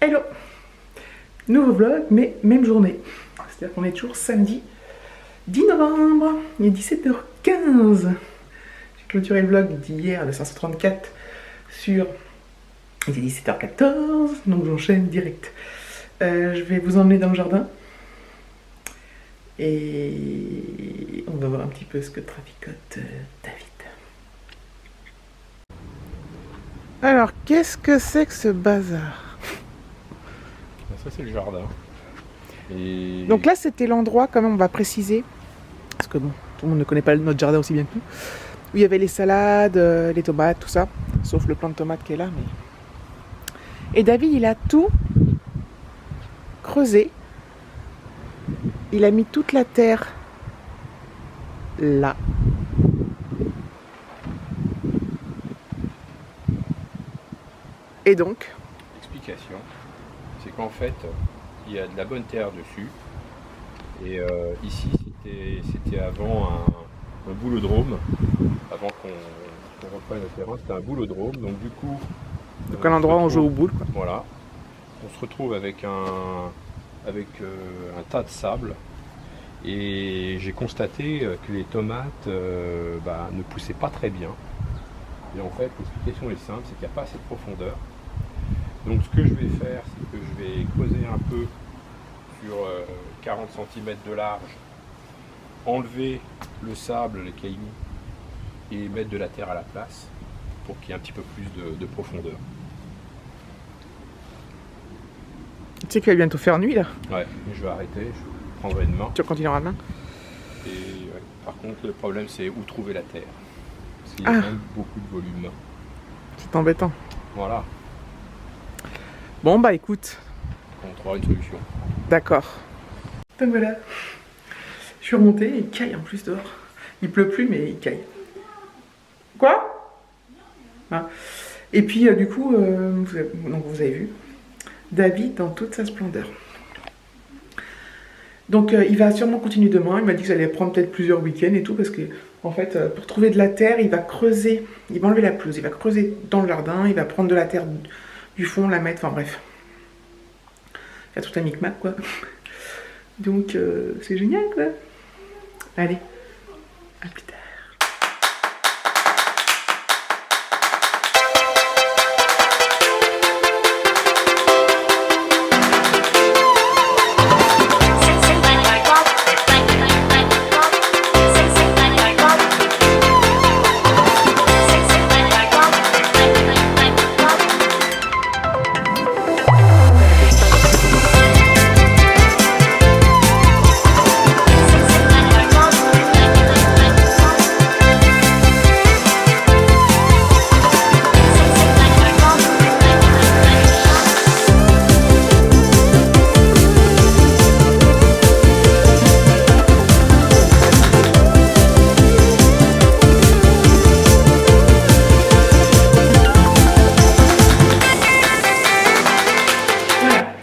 Hello! Nouveau vlog, mais même journée. C'est-à-dire qu'on est toujours samedi 10 novembre, il est 17h15. J'ai clôturé le vlog d'hier de 534 sur... Il est 17h14, donc j'enchaîne direct. Je vais vous emmener dans le jardin. Et on va voir un petit peu ce que traficote David. Alors, qu'est-ce que c'est que ce bazar? Ça c'est le jardin. Et... Donc là c'était l'endroit, quand même on va préciser, parce que bon, tout le monde ne connaît pas notre jardin aussi bien que nous, où il y avait les salades, les tomates, tout ça, sauf le plant de tomate qui est là. Mais... Et David il a tout creusé, il a mis toute la terre là. Et donc Explication, c'est qu'en fait il y a de la bonne terre dessus et ici c'était avant un boulodrome, avant qu'on reprenne le terrain, c'était un boulodrome, donc du coup un endroit où on joue au boule, quoi. Voilà, on se retrouve avec un tas de sable et j'ai constaté que les tomates ne poussaient pas très bien. Et en fait l'explication est simple, c'est qu'il n'y a pas assez de profondeur. Donc ce que je vais faire, c'est que je vais creuser un peu sur 40 cm de large, enlever le sable, les cailloux, et mettre de la terre à la place pour qu'il y ait un petit peu plus de profondeur. Tu sais qu'il va bientôt faire nuit là. Ouais, mais je vais arrêter, je prendrai une main. Tu continueras demain. Et ouais, par contre, le problème c'est où trouver la terre. Parce qu'il y a quand même beaucoup de volume. C'est embêtant. Voilà. Bon bah écoute. On trouvera une solution. D'accord. Donc voilà. Je suis remontée, il caille en plus dehors. Il pleut plus mais il caille. Quoi? Ah. Et puis du coup, vous avez vu, David dans toute sa splendeur. Donc il va sûrement continuer demain. Il m'a dit que ça allait prendre peut-être plusieurs week-ends et tout, parce que en fait, pour trouver de la terre, il va creuser, il va enlever la pelouse, il va creuser dans le jardin, il va prendre de la terre du fond, la mettre, enfin bref. Il y a tout un micmac quoi. Donc c'est génial quoi. Allez, à plus tard.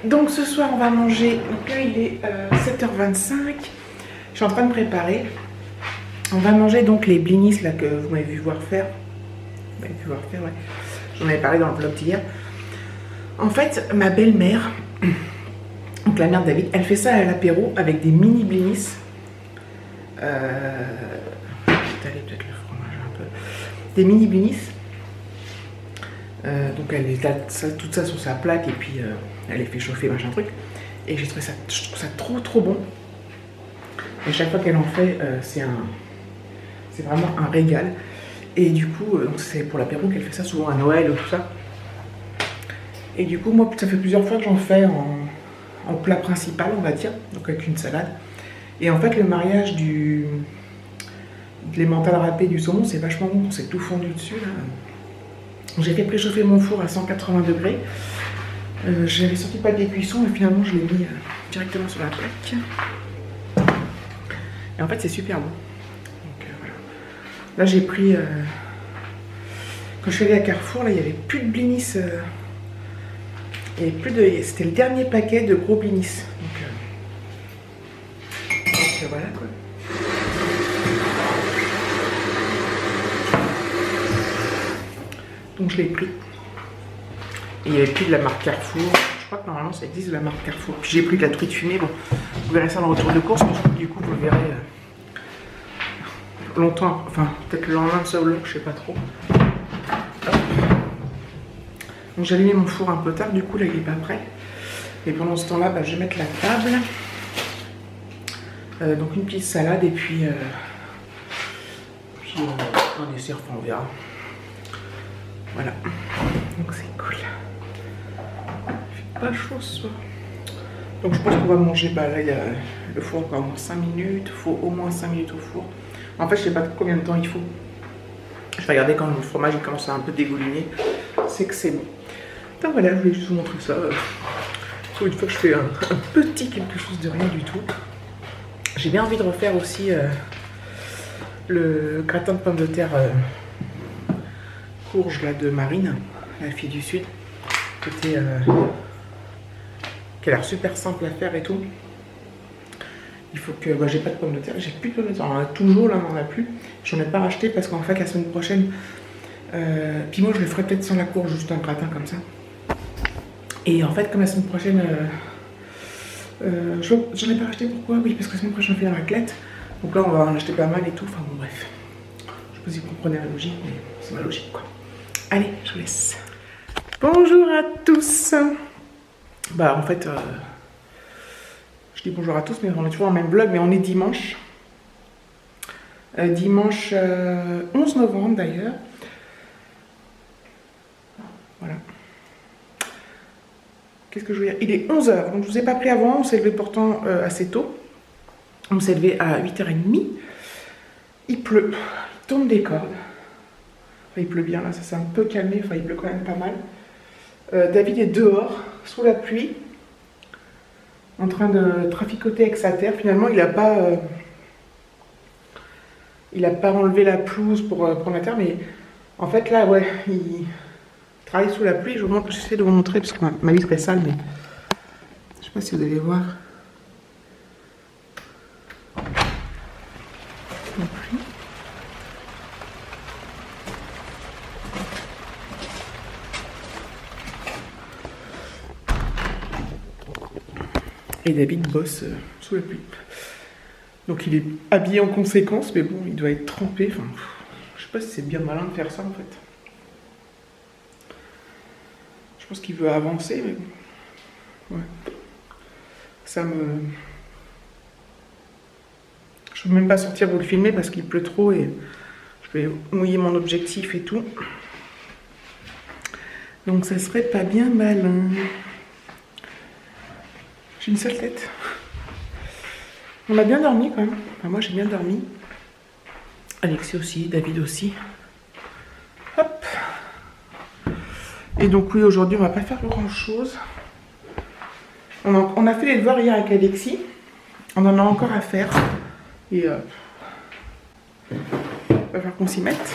Donc ce soir on va manger, donc là il est 7h25, je suis en train de préparer. On va manger donc les blinis là que vous m'avez vu voir faire. Ouais. J'en avais parlé dans le vlog d'hier. En fait ma belle-mère, donc la mère de David, elle fait ça à l'apéro avec des mini blinis. Je vais étaler peut-être le fromage un peu. Des mini blinis. Donc elle étale tout ça sur sa plaque et puis elle les fait chauffer machin truc, et je trouve ça trop bon, et chaque fois qu'elle en fait c'est vraiment un régal. Et du coup c'est pour l'apéro qu'elle fait ça, souvent à Noël ou tout ça. Et du coup moi ça fait plusieurs fois que j'en fais en plat principal on va dire, donc avec une salade. Et en fait le mariage de l'emmental râpé du saumon c'est vachement bon, c'est tout fondu dessus là. J'ai fait préchauffer mon four à 180 degrés. J'avais sorti le papier cuisson et finalement je l'ai mis directement sur la plaque. Et en fait c'est super bon. Donc, voilà. Là j'ai pris... quand je suis allée à Carrefour, là il n'y avait plus de blinis. C'était le dernier paquet de gros blinis. Donc voilà quoi. Donc je l'ai pris. Et il n'y avait plus de la marque Carrefour. Je crois que normalement ça existe de la marque Carrefour. Puis j'ai pris de la truite fumée, bon, vous verrez ça dans le retour de course, mais je crois que du coup vous le verrez longtemps, enfin peut-être le lendemain de ce vlog, je sais pas trop. Hop. Donc j'ai allumé mon four un peu tard, du coup là il est pas prêt. Et pendant ce temps-là, bah, je vais mettre la table. Donc une petite salade et puis un dessert, enfin on verra. Voilà, donc c'est cool. Il fait pas chaud ce soir. Donc je pense qu'on va manger, bah là il y a le four encore au moins 5 minutes, il faut au moins 5 minutes au four. En fait je sais pas combien de temps il faut. Je vais regarder quand le fromage il commence à un peu dégouliner, c'est que c'est bon. Donc voilà, je voulais juste vous montrer ça. Une fois que je fais un petit quelque chose de rien du tout. J'ai bien envie de refaire aussi le gratin de pommes de terre courge là, de Marine, la fille du Sud, qui a l'air super simple à faire et tout. Il faut que... Bah, j'ai pas de pommes de terre, j'ai plus de pommes de terre. On en a toujours, là on n'en a plus. J'en ai pas racheté parce qu'en fait la semaine prochaine, puis moi je le ferai peut-être sans la courge, juste un gratin comme ça. Et en fait comme la semaine prochaine, j'en ai pas racheté, pourquoi? Oui, parce que la semaine prochaine on fait la raclette. Donc là on va en acheter pas mal et tout, enfin bon bref. Je sais pas si vous comprenez la logique, mais c'est ma logique quoi. Allez, je vous laisse. Bonjour à tous. Bah en fait, je dis bonjour à tous, mais on est toujours dans le même vlog, mais on est dimanche. Dimanche 11 novembre d'ailleurs. Voilà. Qu'est-ce que je veux dire? Il est 11h, donc je vous ai pas appelé avant, on s'est levé pourtant assez tôt. On s'est levé à 8h30. Il pleut, il tombe des cordes. Enfin, il pleut bien là, ça s'est un peu calmé, enfin il pleut quand même pas mal. David est dehors, sous la pluie, en train de traficoter avec sa terre. Finalement, il n'a pas enlevé la pelouse pour prendre la terre, mais en fait là, ouais, il travaille sous la pluie. J'essaie de vous montrer parce que ma vitre est sale, mais je sais pas si vous allez voir. La pluie. Et David bosse sous la pluie. Donc il est habillé en conséquence, mais bon, il doit être trempé. Enfin, je sais pas si c'est bien malin de faire ça en fait. Je pense qu'il veut avancer, mais bon. Ouais. Ça me... Je ne peux même pas sortir pour le filmer parce qu'il pleut trop et je vais mouiller mon objectif et tout. Donc ça serait pas bien malin. J'ai une sale tête. On a bien dormi quand même. Enfin, moi j'ai bien dormi. Alexis aussi, David aussi. Hop. Et donc oui, aujourd'hui on va pas faire grand chose. On a fait les devoirs hier avec Alexis. On en a encore à faire. Et il va falloir qu'on s'y mette.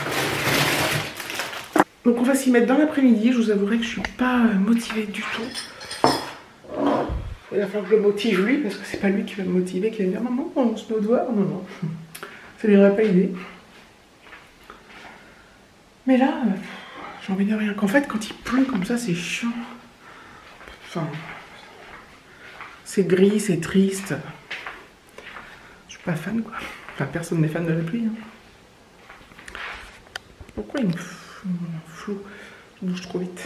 Donc on va s'y mettre dans l'après-midi. Je vous avouerai que je suis pas motivée du tout. Il va falloir que je le motive lui, parce que c'est pas lui qui va me motiver, qui va me dire non, on se met au devoir. Non, non. Ça lui aurait pas aidé. Mais là, j'ai envie de rien. Qu'en fait, quand il pleut comme ça, c'est chiant. Enfin, c'est gris, c'est triste. Je suis pas fan, quoi. Enfin, personne n'est fan de la pluie. Hein. Pourquoi il me flou? Je bouge trop vite.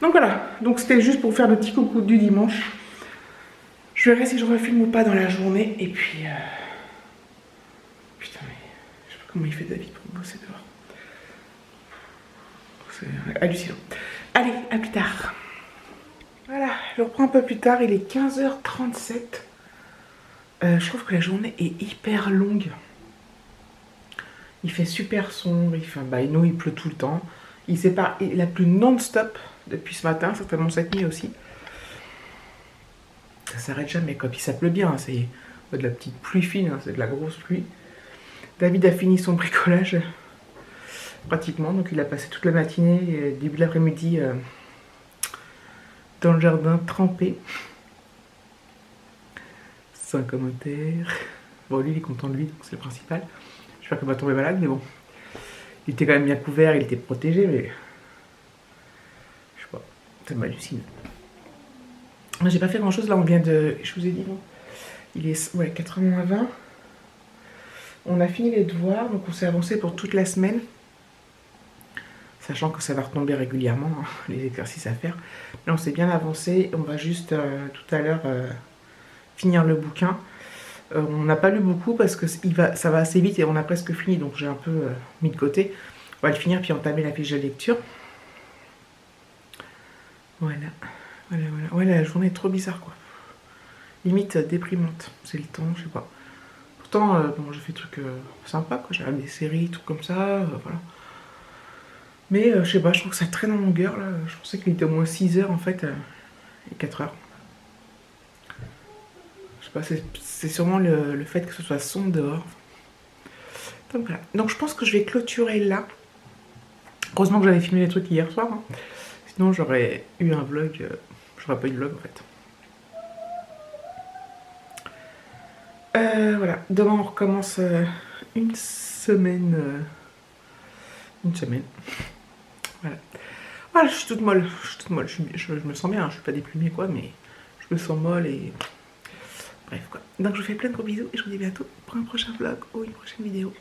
Donc voilà, donc c'était juste pour faire le petit coucou du dimanche. Je verrai si je refilme ou pas dans la journée. Et puis... Putain, mais... Je sais pas comment il fait David pour bosser dehors. C'est hallucinant. Allez, à plus tard. Voilà, je reprends un peu plus tard. Il est 15h37. Je trouve que la journée est hyper longue. Il fait super sombre. Nous, il pleut tout le temps. Il a plu non-stop depuis ce matin, certainement cette nuit aussi. Ça s'arrête jamais, quoi. Puis ça pleut bien, hein. C'est pas de la petite pluie fine, hein. C'est de la grosse pluie. David a fini son bricolage, pratiquement. Donc il a passé toute la matinée et début de l'après-midi dans le jardin, trempé. Sans commentaire. Bon, lui, il est content de lui, donc c'est le principal. J'espère qu'il va tomber malade, mais bon. Il était quand même bien couvert, il était protégé, mais... Je sais pas. Ça m'hallucine. J'ai pas fait grand chose là, on vient de. Je vous ai dit, non. Il est ouais, 4h20. On a fini les devoirs, donc on s'est avancé pour toute la semaine. Sachant que ça va retomber régulièrement, hein, les exercices à faire. Là, on s'est bien avancé. On va juste tout à l'heure finir le bouquin. On n'a pas lu beaucoup parce que ça va assez vite et on a presque fini, donc j'ai un peu mis de côté. On va le finir puis entamer la fiche de lecture. Voilà. Ouais, la journée est trop bizarre, quoi. Limite déprimante. C'est le temps, je sais pas. Pourtant, bon, j'ai fait des trucs sympas, quoi. J'ai regardé des séries, trucs comme ça, voilà. Mais je sais pas, je trouve que ça traîne en longueur, là. Je pensais qu'il était au moins 6 heures, en fait, et 4 heures. Je sais pas, c'est sûrement le fait que ce soit sombre dehors. Donc voilà. Donc je pense que je vais clôturer là. Heureusement que j'avais filmé les trucs hier soir, hein. Sinon j'aurais eu un vlog, j'aurais pas eu de vlog en fait. Voilà, demain on recommence une semaine. Voilà. Voilà, je suis toute molle. Je me sens bien, je suis pas déprimée quoi, mais je me sens molle et. Bref quoi. Donc je vous fais plein de gros bisous et je vous dis à bientôt pour un prochain vlog ou une prochaine vidéo.